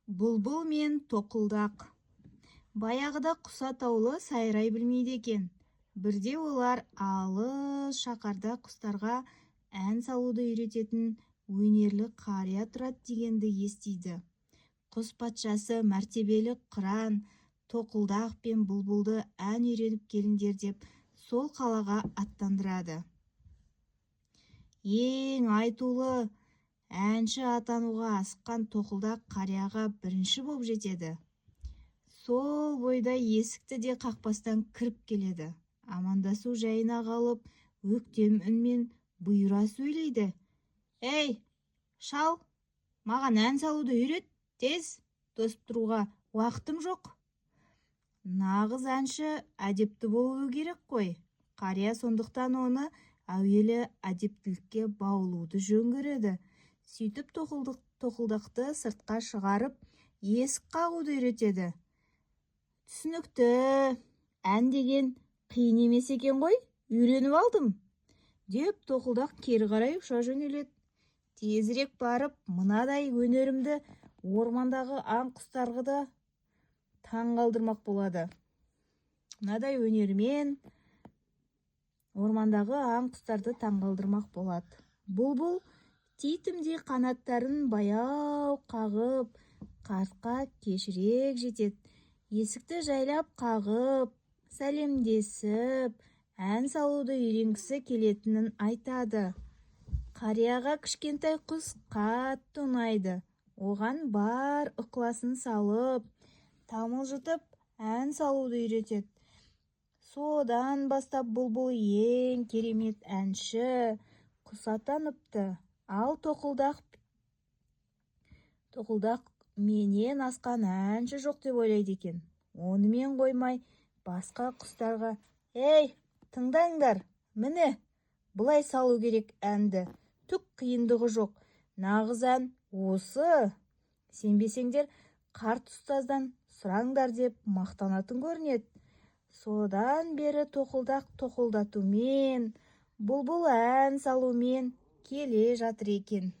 Бұлбұл мен тоқылдақ. Баяғыда құс атаулы сайрай білмейді екен. Бірде олар алыс шақарда құстарға ән салуды үйрететін өнерлі қария тұрады дегенді естиді. Құс патшасы мәртебелі қыран, тоқылдақ пен бұлбұлды ән үйреніп келіңдер деп сол қалаға аттандырады. Ең айтулы әнші атануға асыққан тоқылдақ қарияға бірінші боп жетеді. Сол бойда есікті де қақпастан кіріп келеді. Амандасу жайына қалып, өктем үнмен бұйыра сөйлейді. «Ей, шал, маған ән салуды үйрет, тез, тосып тұруға уақытым жоқ». Нағыз әнші әдепті болуы керек қой. Қария сондықтан оны әуелі әдептілікке баулуды жөн көреді. Сөйтіп тоқылдақты сыртқа шығарып, есік қағуды үйретеді. «Түсінікті, ән деген қиын емес екен ғой, үйреніп алдым», деп тоқылдақ кері қарай ұша жөнеледі. Тезірек барып, мынадай өнерімді ормандағы аң құстарға да таң қалдырмақ болады. Мынадай өнерімен ормандағы аң құстарды таң қалдырмақ болады. Бұлбұл титімдей қанаттарын баяу қағып, қартқа кешірек жетеді. Есікті жайлап қағып, сәлемдесіп, ән салуды үйренгісі келетінін айтады. Қарияға кішкентай құс қатты ұнайды. Оған бар ықыласын салып, тамылжытып ән салуды үйретеді. Содан бастап бұлбұл ең керемет әнші, құс атаныпты. Ал тоқылдақ менен асқан әнші жоқ деп ойлайды екен. Онымен қоймай басқа құстарға: «Ей, тыңдаңдар, міне, бұлай салу керек әнді. Түк қиындығы жоқ. Нағыз ән осы. Сенбесеңдер, қарт ұстаздан сұраңдар» деп мақтанатын көрінеді. Содан бері тоқылдақ тоқылдатумен, бұлбұл ән салумен келе жатыр екен.